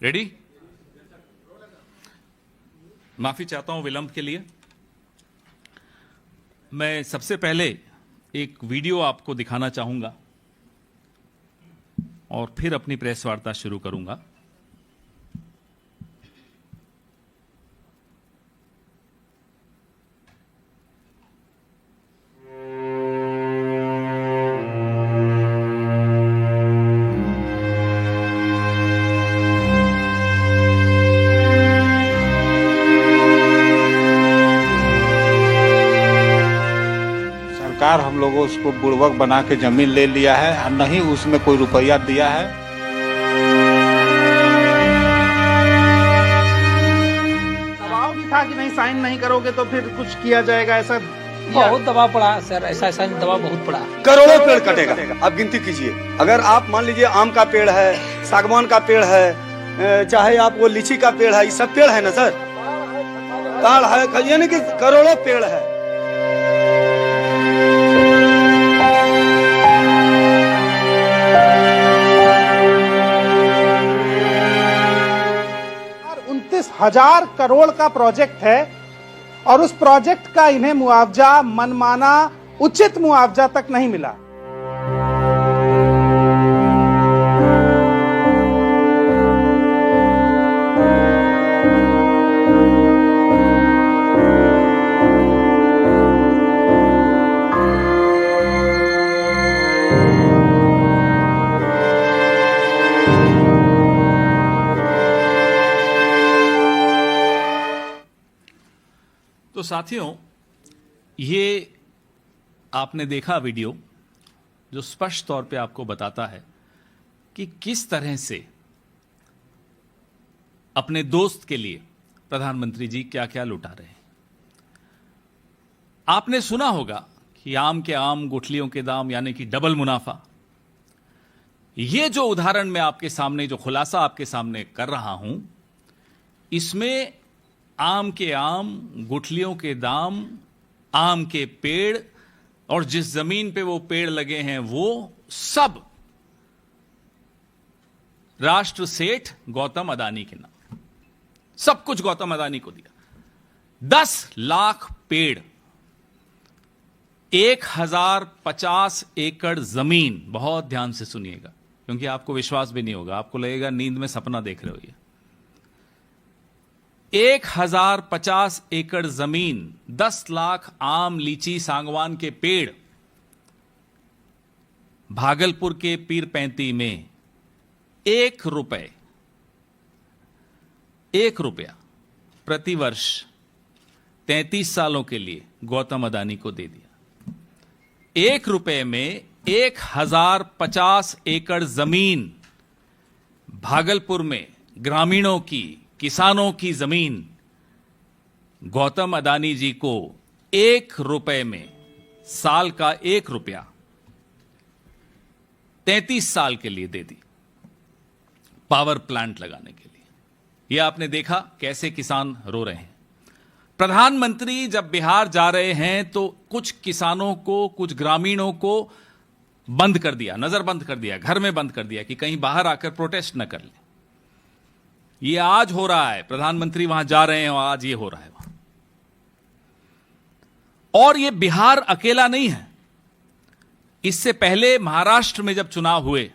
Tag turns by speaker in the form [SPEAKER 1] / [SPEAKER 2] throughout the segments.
[SPEAKER 1] Ready? माफी चाहता हूं विलंब के लिए। मैं सबसे पहले एक वीडियो आपको दिखाना चाहूंगा और फिर अपनी प्रेस वार्ता शुरू करूंगा।
[SPEAKER 2] सरकार हम लोगों उसको बुड़बक बना के जमीन ले लिया है और नहीं उसमें कोई रुपया दिया है।
[SPEAKER 3] दबाव भी था कि नहीं साइन नहीं करोगे तो फिर कुछ किया जाएगा, ऐसा
[SPEAKER 4] बहुत दबाव पड़ा सर, ऐसा दबाव बहुत पड़ा।
[SPEAKER 5] करोड़ों पेड़ कटेगा। आप गिनती कीजिए, अगर आप मान लीजिए आम का पेड़ है, सागवान का पेड़ है, चाहे आप वो लीची का पेड़ है, ये सब पेड़ है ना सर, ताड़ है, यानी कि करोड़ों पेड़ है।
[SPEAKER 3] और 29,000 करोड़ का प्रोजेक्ट है और उस प्रोजेक्ट का इन्हें मुआवजा मनमाना उचित मुआवजा तक नहीं मिला।
[SPEAKER 1] तो साथियों, ये आपने देखा वीडियो जो स्पष्ट तौर पे आपको बताता है कि किस तरह से अपने दोस्त के लिए प्रधानमंत्री जी क्या क्या लुटा रहे हैं। आपने सुना होगा कि आम के आम गुठलियों के दाम, यानी कि डबल मुनाफा। ये जो उदाहरण मैं आपके सामने, जो खुलासा आपके सामने कर रहा हूं, इसमें आम के आम, गुठलियों के दाम, आम के पेड़ और जिस जमीन पे वो पेड़ लगे हैं वो सब राष्ट्र सेठ गौतम अदानी के नाम। सब कुछ गौतम अदानी को दिया। 10 लाख पेड़, 1050 एकड़ जमीन। बहुत ध्यान से सुनिएगा क्योंकि आपको विश्वास भी नहीं होगा, आपको लगेगा नींद में सपना देख रहे हो। ये 1050 एकड़ जमीन, 10 लाख आम, लीची, सागवान के पेड़, भागलपुर के पीर पैंती में 1 रुपया प्रति वर्ष 33 सालों के लिए गौतम अदानी को दे दिया। 1 रुपए में 1050 एकड़ जमीन, भागलपुर में ग्रामीणों की, किसानों की जमीन गौतम अदानी जी को 1 रुपए में, साल का 1 रुपया 33 साल के लिए दे दी, पावर प्लांट लगाने के लिए। यह आपने देखा कैसे किसान रो रहे हैं। प्रधानमंत्री जब बिहार जा रहे हैं तो कुछ किसानों को, कुछ ग्रामीणों को बंद कर दिया, नजरबंद कर दिया, घर में बंद कर दिया कि कहीं बाहर आकर प्रोटेस्ट न कर ले। ये आज हो रहा है, प्रधानमंत्री वहां जा रहे हैं और आज ये हो रहा है वहां। और ये बिहार अकेला नहीं है। इससे पहले महाराष्ट्र में जब चुनाव हुए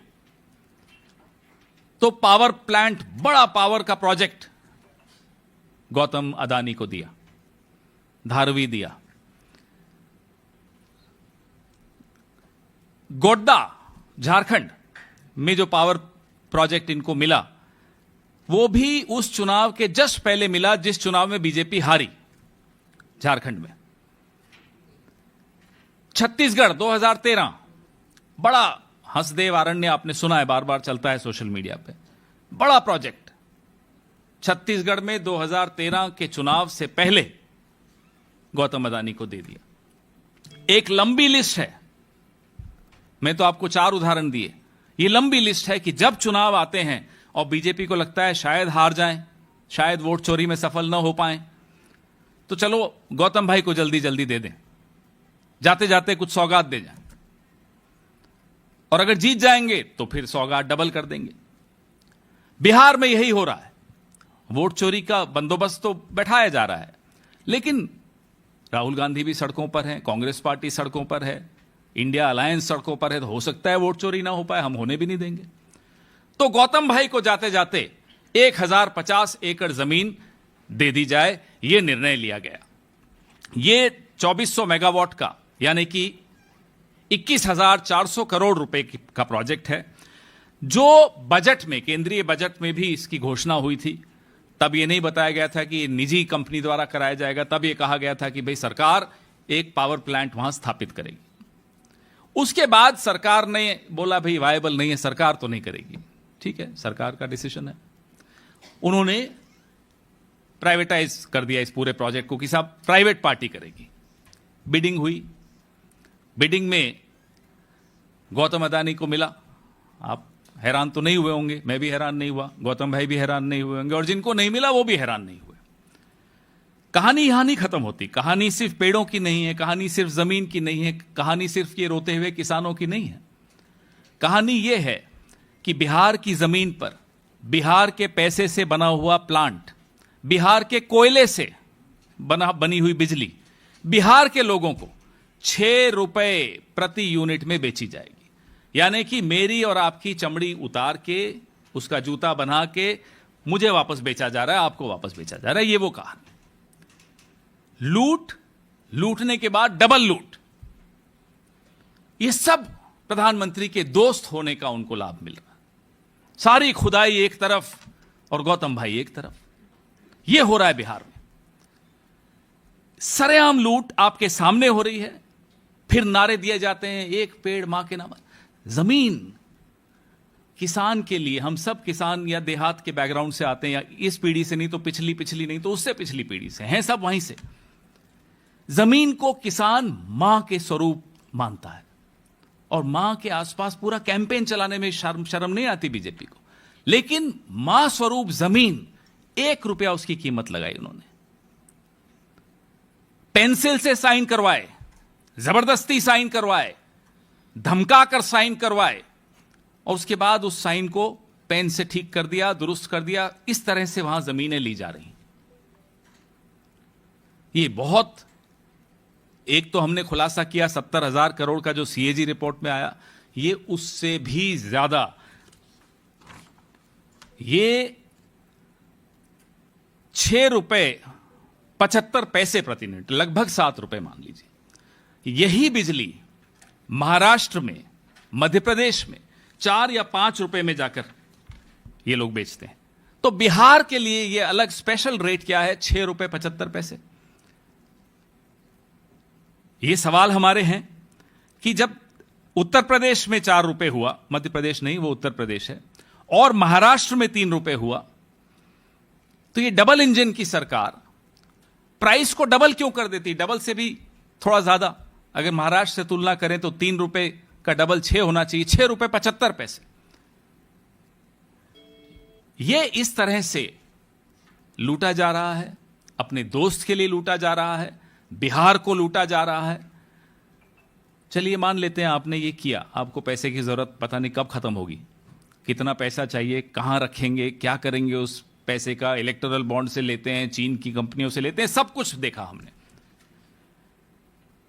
[SPEAKER 1] तो पावर प्लांट, बड़ा पावर का प्रोजेक्ट गौतम अदानी को दिया, धारवी दिया। गोड्डा, झारखंड में जो पावर प्रोजेक्ट इनको मिला वो भी उस चुनाव के जस्ट पहले मिला जिस चुनाव में बीजेपी हारी झारखंड में। छत्तीसगढ़ 2013, बड़ा हंसदेव अरण्य, आपने सुना है, बार बार चलता है सोशल मीडिया पे, बड़ा प्रोजेक्ट छत्तीसगढ़ में 2013 के चुनाव से पहले गौतम अदानी को दे दिया। एक लंबी लिस्ट है, मैं तो आपको 4 उदाहरण दिए। ये लंबी लिस्ट है कि जब चुनाव आते हैं और बीजेपी को लगता है शायद हार जाएं, शायद वोट चोरी में सफल न हो पाएं, तो चलो गौतम भाई को जल्दी जल्दी दे दें, जाते जाते कुछ सौगात दे जाएं, और अगर जीत जाएंगे तो फिर सौगात डबल कर देंगे। बिहार में यही हो रहा है। वोट चोरी का बंदोबस्त तो बैठाया जा रहा है, लेकिन राहुल गांधी भी सड़कों पर हैं, कांग्रेस पार्टी सड़कों पर है, इंडिया अलायंस सड़कों पर है, तो हो सकता है वोट चोरी ना हो पाए, हम होने भी नहीं देंगे। तो गौतम भाई को जाते जाते 1050 एकड़ जमीन दे दी जाए, यह निर्णय लिया गया। यह 2400 मेगावाट का यानी कि 21,400 करोड़ रुपए का प्रोजेक्ट है, जो बजट में, केंद्रीय बजट में भी इसकी घोषणा हुई थी। तब यह नहीं बताया गया था कि निजी कंपनी द्वारा कराया जाएगा, तब यह कहा गया था कि भाई सरकार एक पावर प्लांट वहां स्थापित करेगी। उसके बाद सरकार ने बोला भाई वायबल नहीं है, सरकार तो नहीं करेगी। ठीक है, सरकार का डिसीजन है। उन्होंने प्राइवेटाइज कर दिया इस पूरे प्रोजेक्ट को कि साहब प्राइवेट पार्टी करेगी। बिडिंग हुई, बिडिंग में गौतम अदानी को मिला। आप हैरान तो नहीं हुए होंगे, मैं भी हैरान नहीं हुआ, गौतम भाई भी हैरान नहीं हुए होंगे, और जिनको नहीं मिला वो भी हैरान नहीं हुए। कहानी यहां नहीं खत्म होती। कहानी सिर्फ पेड़ों की नहीं है, कहानी सिर्फ जमीन की नहीं है, कहानी सिर्फ ये रोते हुए किसानों की नहीं है। कहानी ये है कि बिहार की जमीन पर बिहार के पैसे से बना हुआ प्लांट, बिहार के कोयले से बनी हुई बिजली बिहार के लोगों को 6 रुपए प्रति यूनिट में बेची जाएगी। यानी कि मेरी और आपकी चमड़ी उतार के, उसका जूता बना के मुझे वापस बेचा जा रहा है, आपको वापस बेचा जा रहा है। ये वो कहानी। लूट, लूटने के बाद डबल लूट, ये सब प्रधानमंत्री के दोस्त होने का उनको लाभ मिल रहा है। सारी खुदाई एक तरफ और गौतम भाई एक तरफ। यह हो रहा है बिहार में। सरेआम लूट आपके सामने हो रही है, फिर नारे दिए जाते हैं एक पेड़ मां के नाम। जमीन किसान के लिए, हम सब किसान या देहात के बैकग्राउंड से आते हैं, या इस पीढ़ी से नहीं तो पिछली नहीं तो उससे पिछली पीढ़ी से हैं, सब वहीं से। जमीन को किसान मां के स्वरूप मानता है, और मां के आसपास पूरा कैंपेन चलाने में शर्म नहीं आती बीजेपी को। लेकिन मां स्वरूप जमीन, 1 रुपया उसकी कीमत लगाई उन्होंने। पेंसिल से साइन करवाए, जबरदस्ती साइन करवाए, धमकाकर साइन करवाए, और उसके बाद उस साइन को पेन से ठीक कर दिया, दुरुस्त कर दिया। इस तरह से वहां जमीनें ली जा रही। ये बहुत, एक तो हमने खुलासा किया 70,000 करोड़ का जो सीएजी रिपोर्ट में आया, ये उससे भी ज्यादा। ये 6 रुपए 75 पैसे प्रति यूनिट, लगभग 7 रुपए मान लीजिए। यही बिजली महाराष्ट्र में, मध्य प्रदेश में 4 या 5 रुपए में जाकर ये लोग बेचते हैं। तो बिहार के लिए ये अलग स्पेशल रेट क्या है? 6 रुपए 75 पैसे। ये सवाल हमारे हैं कि जब उत्तर प्रदेश में 4 रुपए हुआ, मध्य प्रदेश नहीं वो उत्तर प्रदेश है, और महाराष्ट्र में 3 रुपए हुआ, तो ये डबल इंजन की सरकार प्राइस को डबल क्यों कर देती? डबल से भी थोड़ा ज्यादा, अगर महाराष्ट्र से तुलना करें तो 3 रुपए का डबल 6 होना चाहिए, 6 रुपए 75 पैसे। ये इस तरह से लूटा जा रहा है, अपने दोस्त के लिए लूटा जा रहा है, बिहार को लूटा जा रहा है। चलिए मान लेते हैं आपने ये किया, आपको पैसे की जरूरत पता नहीं कब खत्म होगी, कितना पैसा चाहिए, कहां रखेंगे, क्या करेंगे उस पैसे का। इलेक्टोरल बॉन्ड से लेते हैं, चीन की कंपनियों से लेते हैं, सब कुछ देखा हमने।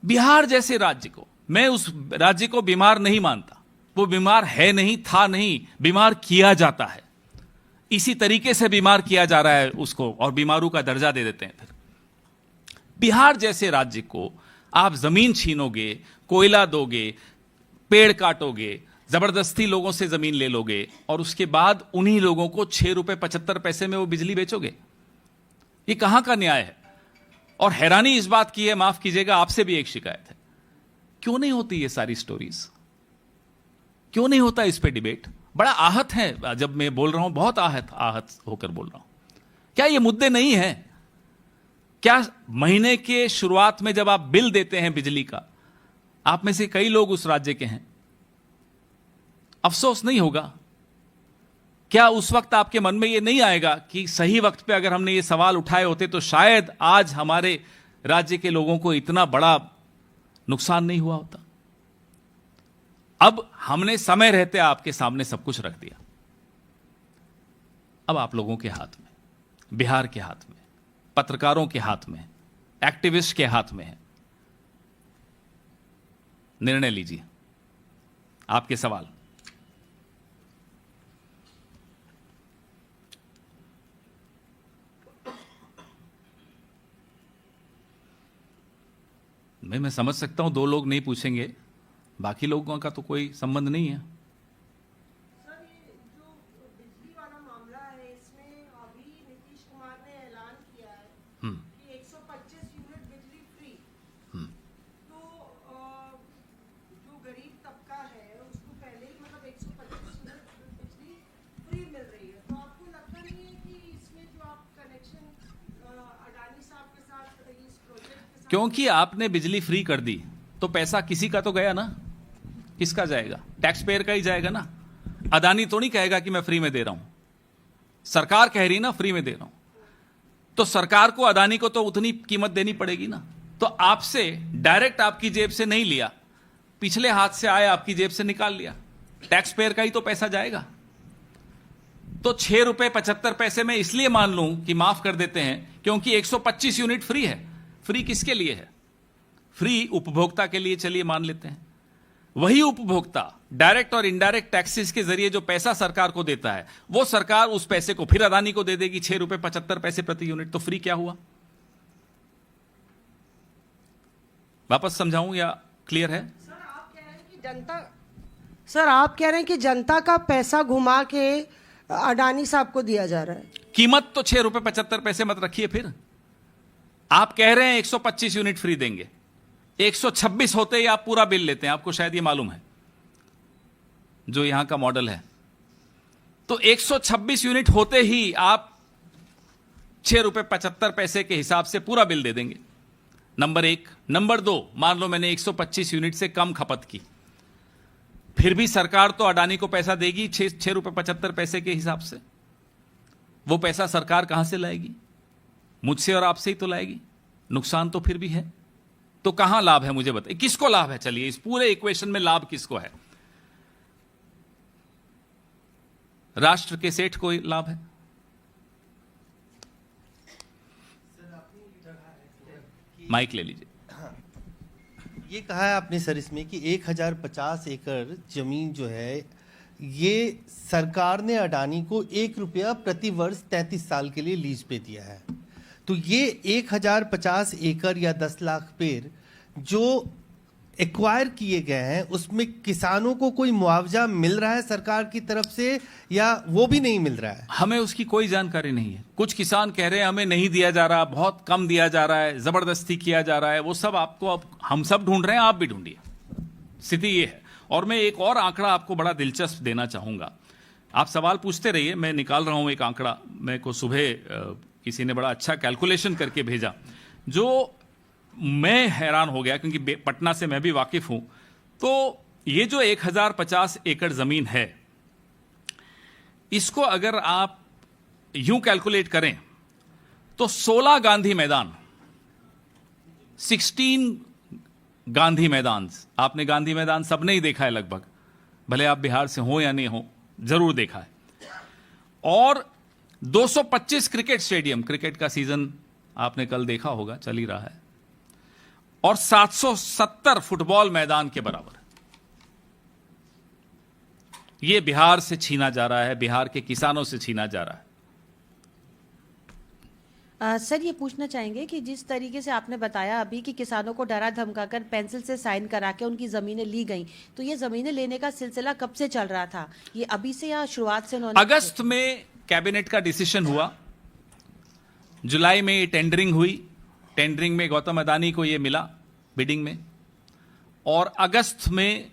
[SPEAKER 1] बिहार जैसे राज्य को, मैं उस राज्य को बीमार नहीं मानता, वो बीमार है नहीं, था नहीं, बीमार किया जाता है। इसी तरीके से बीमार किया जा रहा है उसको, और बीमारू का दर्जा दे देते हैं। फिर बिहार जैसे राज्य को आप जमीन छीनोगे, कोयला दोगे, पेड़ काटोगे, जबरदस्ती लोगों से जमीन ले लोगे, और उसके बाद उन्हीं लोगों को 6 रुपए 75 पैसे में वो बिजली बेचोगे। ये कहां का न्याय है? और हैरानी इस बात की है, माफ कीजिएगा, आपसे भी एक शिकायत है, क्यों नहीं होती ये सारी स्टोरीज? क्यों नहीं होता इस पे डिबेट? बड़ा आहत है जब मैं बोल रहा हूं, बहुत आहत होकर बोल रहा हूं। क्या ये मुद्दे नहीं है? क्या महीने के शुरुआत में जब आप बिल देते हैं बिजली का, आप में से कई लोग उस राज्य के हैं, अफसोस नहीं होगा? क्या उस वक्त आपके मन में यह नहीं आएगा कि सही वक्त पे अगर हमने ये सवाल उठाए होते तो शायद आज हमारे राज्य के लोगों को इतना बड़ा नुकसान नहीं हुआ होता? अब हमने समय रहते आपके सामने सब कुछ रख दिया। अब आप लोगों के हाथ में, बिहार के हाथ में, पत्रकारों के हाथ में, एक्टिविस्ट के हाथ में है। निर्णय लीजिए। आपके सवाल। मैं समझ सकता हूं 2 लोग नहीं पूछेंगे, बाकी लोगों का तो कोई संबंध नहीं है।
[SPEAKER 6] सर, ये जो बिजली वाला मामला है, इसमें अभी नीतीश कुमार ने ऐलान किया है कि 125 यूनिट बिजली फ्री। तो जो गरीब तबका है उसको पहले ही मतलब 125 यूनिट बिजली फ्री मिल रही है। तो आपको लगता नहीं है कि इसमें जो आप कनेक्शन अडानी साहब के साथ इस प्रोजेक्ट के साथ,
[SPEAKER 1] क्योंकि आपने बिजली फ्री कर दी तो पैसा किसी का तो गया ना। किसका जाएगा? टैक्स पेयर का ही जाएगा ना। अदानी तो नहीं कहेगा कि मैं फ्री में दे रहा हूं, सरकार कह रही ना फ्री में दे रहा हूं, तो सरकार को अदानी को तो उतनी कीमत देनी पड़ेगी ना। तो आपसे डायरेक्ट आपकी जेब से नहीं लिया, पिछले हाथ से आया आपकी जेब से निकाल लिया, टैक्स पेयर का ही तो पैसा जाएगा। तो 6 रुपए 75 पैसे में इसलिए मान लूं कि माफ कर देते हैं क्योंकि 125 यूनिट फ्री है। फ्री किसके लिए है? फ्री उपभोक्ता के लिए, चलिए मान लेते हैं। वही उपभोक्ता डायरेक्ट और इनडायरेक्ट टैक्सेस के जरिए जो पैसा सरकार को देता है, वो सरकार उस पैसे को फिर अदानी को दे देगी 6 रुपए 75 पैसे प्रति यूनिट। तो फ्री क्या हुआ? वापस समझाऊं या क्लियर है?
[SPEAKER 6] सर आप कह रहे हैं कि जनता का पैसा घुमा के अडानी साहब को दिया जा रहा है।
[SPEAKER 1] कीमत तो 6 रुपए 75 पैसे मत रखिए। फिर आप कह रहे हैं 125 यूनिट फ्री देंगे, 126 होते ही आप पूरा बिल लेते हैं। आपको शायद ये मालूम है जो यहां का मॉडल है। तो 126 यूनिट होते ही आप 6 रुपए 75 पैसे के हिसाब से पूरा बिल दे देंगे। नंबर 1। नंबर 2, मान लो मैंने 125 यूनिट से कम खपत की, फिर भी सरकार तो अडानी को पैसा देगी 6 रुपए 75 पैसे के हिसाब से। वो पैसा सरकार कहां से लाएगी? मुझसे और आपसे ही तो लाएगी। नुकसान तो फिर भी है। तो कहां लाभ है मुझे बताइए, किसको लाभ है? चलिए इस पूरे इक्वेशन में लाभ किसको है? राष्ट्र के सेठ को लाभ है। माइक ले लीजिए।
[SPEAKER 7] ये कहा है आपने सर इसमें कि 1050 एकड़ जमीन जो है ये सरकार ने अडानी को 1 रुपया प्रति वर्ष 33 साल के लिए लीज पे दिया है। तो ये 1050 एकड़ या 10 लाख पेड़ जो एक्वायर किए गए हैं उसमें किसानों को कोई मुआवजा मिल रहा है सरकार की तरफ से या वो भी नहीं मिल रहा है?
[SPEAKER 1] हमें उसकी कोई जानकारी नहीं है। कुछ किसान कह रहे हैं हमें नहीं दिया जा रहा, बहुत कम दिया जा रहा है, जबरदस्ती किया जा रहा है। वो सब आपको, अब हम सब ढूंढ रहे हैं, आप भी ढूंढिए। स्थिति ये है। और मैं एक और आंकड़ा आपको बड़ा दिलचस्प देना चाहूंगा। आप सवाल पूछते रहिए, मैं निकाल रहा हूं एक आंकड़ा। मेरे को सुबह किसी ने बड़ा अच्छा कैलकुलेशन करके भेजा जो मैं हैरान हो गया, क्योंकि पटना से मैं भी वाकिफ हूं। तो ये जो 1050 एकड़ जमीन है, इसको अगर आप यूं कैलकुलेट करें तो 16 गांधी मैदान, 16 गांधी मैदान। आपने गांधी मैदान सबने ही देखा है लगभग, भले आप बिहार से हो या नहीं हो, जरूर देखा है। और 225 क्रिकेट स्टेडियम, क्रिकेट का सीजन आपने कल देखा होगा, चल ही रहा है। और 770 फुटबॉल मैदान के बराबर ये बिहार से छीना जा रहा है, बिहार के किसानों से छीना जा रहा है।
[SPEAKER 8] सर ये पूछना चाहेंगे कि जिस तरीके से आपने बताया अभी कि किसानों को डरा धमकाकर पेंसिल से साइन करा के उनकी ज़मीनें ली गई, तो ये ज़मीनें लेने का सिलसिला कब से चल रहा था? ये अभी से या शुरुआत से उन्होंने?
[SPEAKER 1] अगस्त में कैबिनेट का डिसीजन हुआ, जुलाई में ये टेंडरिंग हुई, टेंडरिंग में गौतम अडानी को ये मिला बिडिंग में, और अगस्त में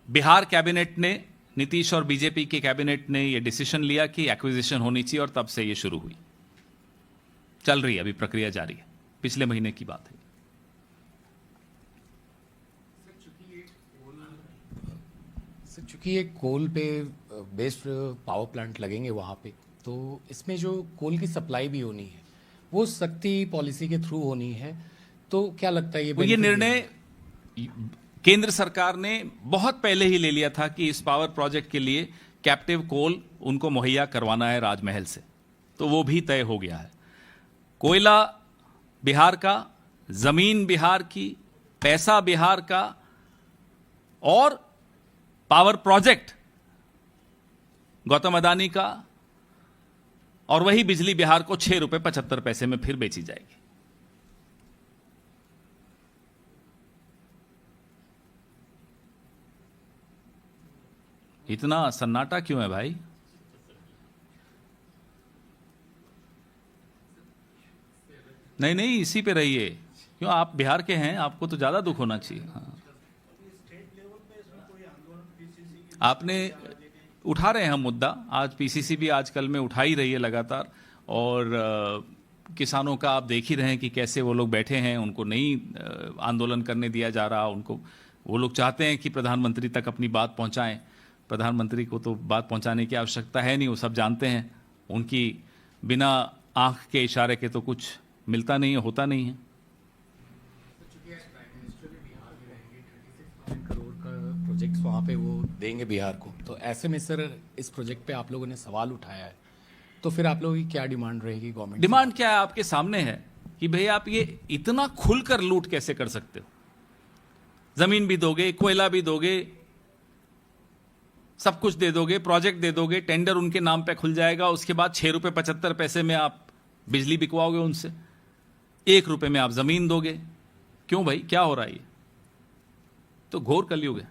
[SPEAKER 1] बिहार कैबिनेट ने, नीतीश और बीजेपी के कैबिनेट ने ये डिसीजन लिया कि एक्विजिशन होनी चाहिए, और तब से ये शुरू हुई। चल रही है, अभी प्रक्रिया जारी है, पिछले महीने की बात है।
[SPEAKER 9] सर चूंकि ये कोल पे बेस्ड पावर प्लांट लगेंगे वहाँ पे, तो इसमें जो कोल की सप्लाई भी होनी है वो सख्ती पॉलिसी के थ्रू होनी है। तो क्या लगता है
[SPEAKER 1] ये निर्णय केंद्र सरकार ने बहुत पहले ही ले लिया था कि इस पावर प्रोजेक्ट के लिए कैप्टिव कोल उनको मुहैया करवाना है राजमहल से। तो वो भी तय हो गया है। कोयला बिहार का, जमीन बिहार की, पैसा बिहार का और पावर प्रोजेक्ट गौतम अदानी का, और वही बिजली बिहार को 6 रुपए 75 पैसे में फिर बेची जाएगी। इतना सन्नाटा क्यों है भाई? नहीं नहीं, इसी पे रहिए। क्यों, आप बिहार के हैं, आपको तो ज्यादा दुख होना चाहिए। हाँ। आपने उठा रहे हैं हम मुद्दा, आज पीसीसी भी आजकल में उठा ही रही है लगातार, और किसानों का आप देख ही रहे हैं कि कैसे वो लोग बैठे हैं, उनको नहीं आंदोलन करने दिया जा रहा। उनको, वो लोग चाहते हैं कि प्रधानमंत्री तक अपनी बात पहुंचाएं। प्रधानमंत्री को तो बात पहुंचाने की आवश्यकता है नहीं, वो सब जानते हैं। उनकी बिना आंख के इशारे के तो कुछ मिलता नहीं है, होता नहीं है।
[SPEAKER 9] करोड़ का प्रोजेक्ट वहाँ पे वो देंगे बिहार को, तो ऐसे में सर इस प्रोजेक्ट पे आप लोगों ने सवाल उठाया है, तो फिर आप लोगों की क्या डिमांड रहेगी गवर्नमेंट?
[SPEAKER 1] डिमांड क्या है? आपके सामने है कि भाई आप ये इतना खुलकर लूट कैसे कर सकते हो? जमीन भी दोगे, कोयला भी दोगे, सब कुछ दे दोगे, प्रोजेक्ट दे दोगे, टेंडर उनके नाम पे खुल जाएगा, उसके बाद 6 रुपए 75 पैसे में आप बिजली बिकवाओगे उनसे, 1 रुपए में आप जमीन दोगे। क्यों भाई, क्या हो रहा है? ये तो घोर कलयुग है।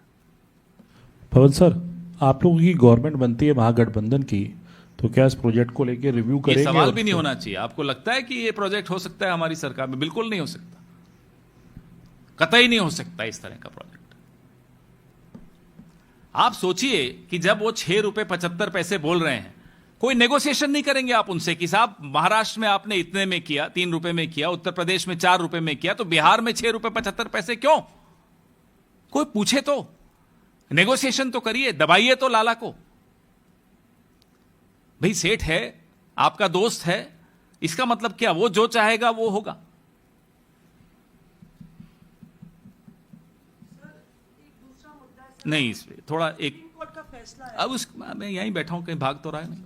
[SPEAKER 10] पवन सर, आप लोगों की गवर्नमेंट बनती है महागठबंधन की, तो क्या इस प्रोजेक्ट को लेकर रिव्यू करेंगे?
[SPEAKER 1] ये सवाल भी नहीं होना चाहिए। आपको लगता है कि ये प्रोजेक्ट हो सकता है हमारी सरकार में? बिल्कुल नहीं हो सकता, कतई नहीं हो सकता इस तरह का प्रोजेक्ट। आप सोचिए कि जब वो 6 रुपए 75 पैसे बोल रहे हैं, कोई नेगोशिएशन नहीं करेंगे आप उनसे कि साहब महाराष्ट्र में आपने इतने में किया, 3 रुपए में किया, उत्तर प्रदेश में 4 रुपए में किया, तो बिहार में 6 रुपए 75 पैसे क्यों? कोई पूछे तो, नेगोशिएशन तो करिए, दबाइए तो लाला को। भाई सेठ है, आपका दोस्त है, इसका मतलब क्या? वो जो चाहेगा वो होगा। नहीं, इस पे थोड़ा एक,
[SPEAKER 6] कोर्ट का फैसला है।
[SPEAKER 1] अब उस, मैं यहीं बैठा हूं, कहीं भाग तो रहा है नहीं,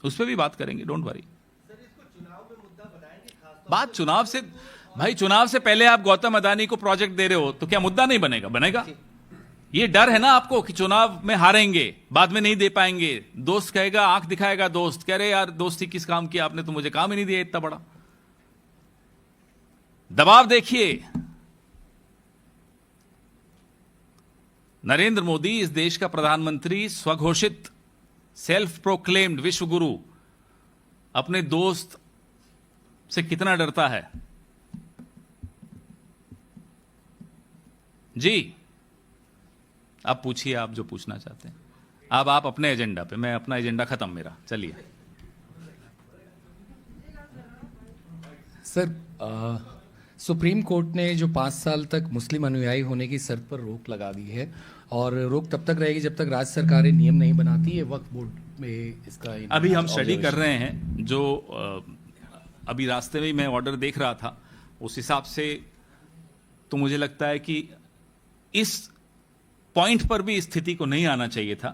[SPEAKER 1] उस पर भी बात करेंगे, डोंट वरी। बात चुनाव से, भाई चुनाव से पहले आप गौतम अदानी को प्रोजेक्ट दे रहे हो, तो क्या मुद्दा नहीं बनेगा? बनेगा। ये डर है ना आपको कि चुनाव में हारेंगे, बाद में नहीं दे पाएंगे, दोस्त कहेगा, आंख दिखाएगा दोस्त, कह रहे यार दोस्ती किस काम की, आपने तो मुझे काम ही नहीं दिया इतना बड़ा। दबाव देखिए, नरेंद्र मोदी इस देश का प्रधानमंत्री, स्वघोषित सेल्फ प्रोक्लेम्ड विश्व गुरु, अपने दोस्त से कितना डरता है जी। अब पूछिए आप जो पूछना चाहते हैं। अब आप अपने एजेंडा पे, मैं अपना एजेंडा खत्म मेरा, चलिए।
[SPEAKER 9] सर, सुप्रीम कोर्ट ने जो 5 साल तक मुस्लिम अनुयायी होने की शर्त पर रोक लगा दी है, और रोक तब तक रहेगी जब तक राज्य सरकारें नियम नहीं बनाती है। वक्फ बोर्ड में इसका
[SPEAKER 1] अभी हम स्टडी कर रहे हैं, जो अभी रास्ते में मैं ऑर्डर देख रहा था, उस हिसाब से तो मुझे लगता है कि इस पॉइंट पर भी स्थिति को नहीं आना चाहिए था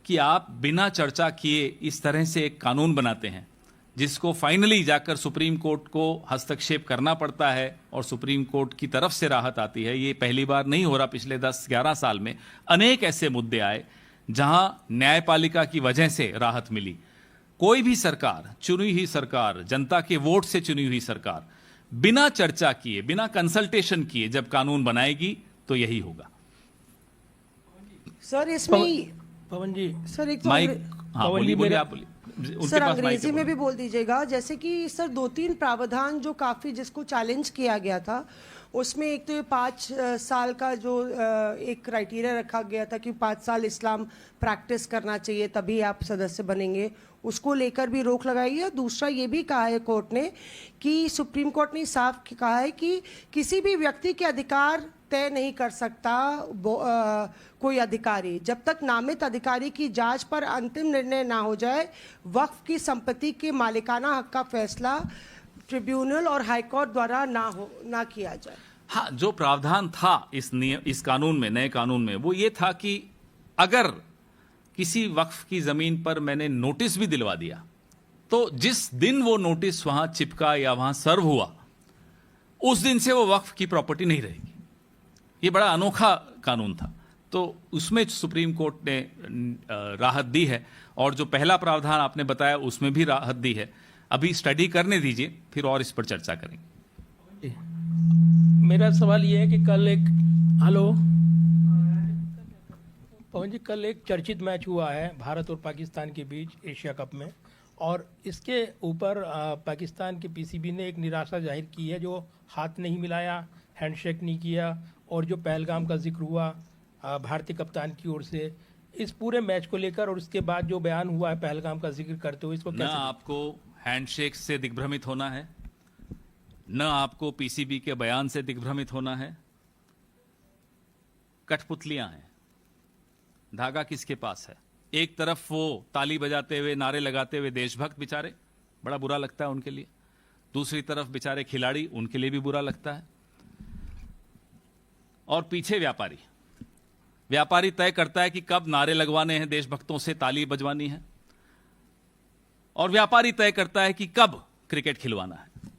[SPEAKER 1] कि आप बिना चर्चा किए इस तरह से एक कानून बनाते हैं जिसको फाइनली जाकर सुप्रीम कोर्ट को हस्तक्षेप करना पड़ता है और सुप्रीम कोर्ट की तरफ से राहत आती है। ये पहली बार नहीं हो रहा, पिछले 10-11 साल में अनेक ऐसे मुद्दे आए जहां न्यायपालिका की वजह से राहत मिली। कोई भी सरकार, चुनी हुई सरकार, जनता के वोट से चुनी हुई सरकार, बिना चर्चा किए, बिना कंसल्टेशन किए जब कानून बनाएगी तो यही होगा।
[SPEAKER 6] सर इसमें
[SPEAKER 4] पवन जी,
[SPEAKER 6] सर एक तो
[SPEAKER 1] माइक, हाँ बोलिए, बोलिए, आप बोलिए। उनके
[SPEAKER 6] सर
[SPEAKER 1] पास माइक
[SPEAKER 6] अंग्रेजी
[SPEAKER 1] है,
[SPEAKER 6] में भी बोल दीजिएगा। जैसे कि सर 2-3 प्रावधान जो काफी जिसको चैलेंज किया गया था, उसमें एक तो ये 5 साल का जो एक क्राइटेरिया रखा गया था कि 5 साल इस्लाम प्रैक्टिस करना चाहिए तभी आप सदस्य बनेंगे, उसको लेकर भी रोक लगाई है। दूसरा ये भी कहा है कोर्ट ने कि सुप्रीम कोर्ट ने साफ कहा है कि किसी भी व्यक्ति के अधिकार तय नहीं कर सकता कोई अधिकारी जब तक नामित अधिकारी की जांच पर अंतिम निर्णय ना हो जाए। वक्फ की संपत्ति के मालिकाना हक का फैसला ट्रिब्यूनल और हाईकोर्ट द्वारा ना किया जाए।
[SPEAKER 1] हाँ, जो प्रावधान था इस कानून में, नए कानून में, वो ये था कि अगर किसी वक्फ की जमीन पर मैंने नोटिस भी दिलवा दिया, तो जिस दिन वो नोटिस वहां चिपका या वहां सर्व हुआ, उस दिन से वो वक्फ की प्रॉपर्टी नहीं रहेगी। ये बड़ा अनोखा कानून था, तो उसमें सुप्रीम कोर्ट ने राहत दी है, और जो पहला प्रावधान आपने बताया उसमें भी राहत दी है। अभी स्टडी करने दीजिए, फिर और इस पर चर्चा करेंगे।
[SPEAKER 4] मेरा सवाल ये है कि कल एक पवन जी, कल एक चर्चित मैच हुआ है भारत और पाकिस्तान के बीच एशिया कप में, और इसके ऊपर पाकिस्तान के पीसीबी ने एक निराशा जाहिर की है, जो हाथ नहीं मिलाया, हैंडशेक नहीं किया, और जो पहलगाम का जिक्र हुआ भारतीय कप्तान की ओर से इस पूरे मैच को लेकर, और उसके बाद जो बयान हुआ है पहलगाम का जिक्र करते हुए, इसको
[SPEAKER 1] न
[SPEAKER 4] कैसे
[SPEAKER 1] आपको हैंडशेक से दिग्भ्रमित होना है, न आपको पीसीबी के बयान से दिग्भ्रमित होना है। कठपुतलियां हैं, धागा किसके पास है? एक तरफ वो ताली बजाते हुए, नारे लगाते हुए देशभक्त बेचारे, बड़ा बुरा लगता है उनके लिए। दूसरी तरफ बेचारे खिलाड़ी, उनके लिए भी बुरा लगता है। और पीछे व्यापारी, व्यापारी तय करता है कि कब नारे लगवाने हैं देशभक्तों से, ताली बजवानी है, और व्यापारी तय करता है कि कब क्रिकेट खिलवाना है।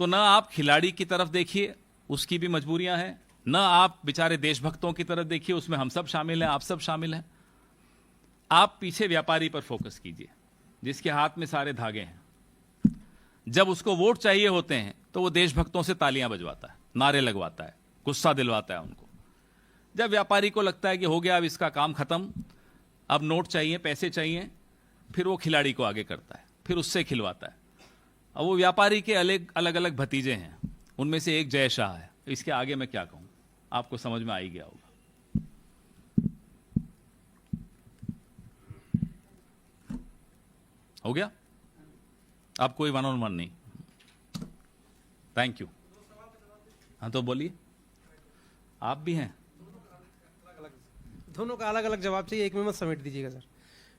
[SPEAKER 1] तो ना आप खिलाड़ी की तरफ देखिए, उसकी भी मजबूरियां हैं, ना आप बेचारे देशभक्तों की तरफ देखिए, उसमें हम सब शामिल हैं, आप सब शामिल हैं। आप पीछे व्यापारी पर फोकस कीजिए, जिसके हाथ में सारे धागे हैं। जब उसको वोट चाहिए होते हैं तो वो देशभक्तों से तालियां बजवाता है, नारे लगवाता है, गुस्सा दिलवाता है उनको। जब व्यापारी को लगता है कि हो गया, अब इसका काम खत्म, अब नोट चाहिए, पैसे चाहिए, फिर वो खिलाड़ी को आगे करता है, फिर उससे खिलवाता है। अब वो व्यापारी के अलग अलग भतीजे हैं, उनमें से एक जय शाह है। इसके आगे मैं क्या कहूं, आपको समझ में आ ही गया होगा। हो गया, अब कोई 1 on 1 नहीं। Thank you. हाँ तो बोलिए, आप भी हैं।
[SPEAKER 11] दोनों का अलग अलग जवाब चाहिए, एक में मत समेट दीजिएगा सर।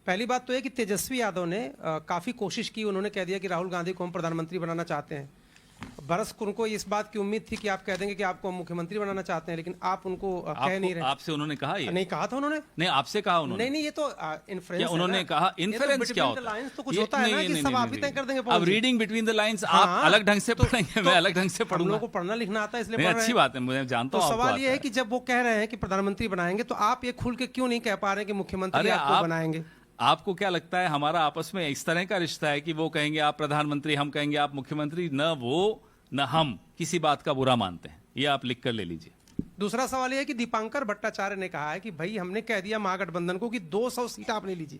[SPEAKER 11] पहली बात तो है कि तेजस्वी यादव ने काफ़ी कोशिश की, उन्होंने कह दिया कि राहुल गांधी को हम प्रधानमंत्री बनाना चाहते हैं। बरस उनको इस बात की उम्मीद थी कि आप कह देंगे कि आपको मुख्यमंत्री बनाना चाहते हैं, लेकिन आप उनको कह नहीं रहे।
[SPEAKER 1] आपसे उन्होंने कहा ये?
[SPEAKER 11] नहीं कहा था उन्होंने।
[SPEAKER 1] नहीं, आपसे कहा उन्होंने?
[SPEAKER 11] नहीं, ये तो इन्फ्लुएंस।
[SPEAKER 1] उन्होंने कहा इन्फ्लुएंस क्या होता है?
[SPEAKER 11] तो कुछ होता है ना कि सब आप ही तय कर देंगे।
[SPEAKER 1] अब रीडिंग बिटवीन द लाइंस आप अलग ढंग से पढ़ेंगे, मैं अलग ढंग से पढ़ूंगा।
[SPEAKER 11] हम लोगों को पढ़ना लिखना आता है, इसलिए
[SPEAKER 1] अच्छी बात है, मुझे जानता हूं।
[SPEAKER 11] तो सवाल ये है कि जब वो कह रहे हैं कि प्रधानमंत्री बनाएंगे, तो आप ये खुल के क्यों नहीं कह पा रहे कि मुख्यमंत्री आपको बनाएंगे?
[SPEAKER 1] आपको क्या लगता है हमारा आपस में इस तरह का रिश्ता है कि वो कहेंगे आप प्रधानमंत्री, हम कहेंगे आप मुख्यमंत्री? न वो न हम किसी बात का बुरा मानते हैं, ये आप लिख कर ले लीजिए।
[SPEAKER 11] दूसरा सवाल यह है कि दीपांकर भट्टाचार्य ने कहा है कि भाई हमने कह दिया महागठबंधन को कि 200 सीट आपने लीजिए,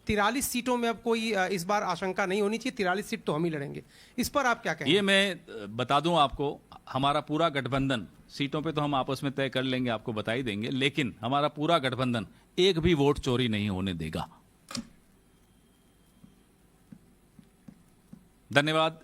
[SPEAKER 11] 43 सीटों में अब कोई इस बार आशंका नहीं होनी चाहिए, 43 सीट तो हम ही लड़ेंगे। इस पर आप क्या कहेंगे?
[SPEAKER 1] ये मैं बता दूं आपको, हमारा पूरा गठबंधन, सीटों पे तो हम आपस में तय कर लेंगे, आपको बता ही देंगे, लेकिन हमारा पूरा गठबंधन एक भी वोट चोरी नहीं होने देगा। धन्यवाद।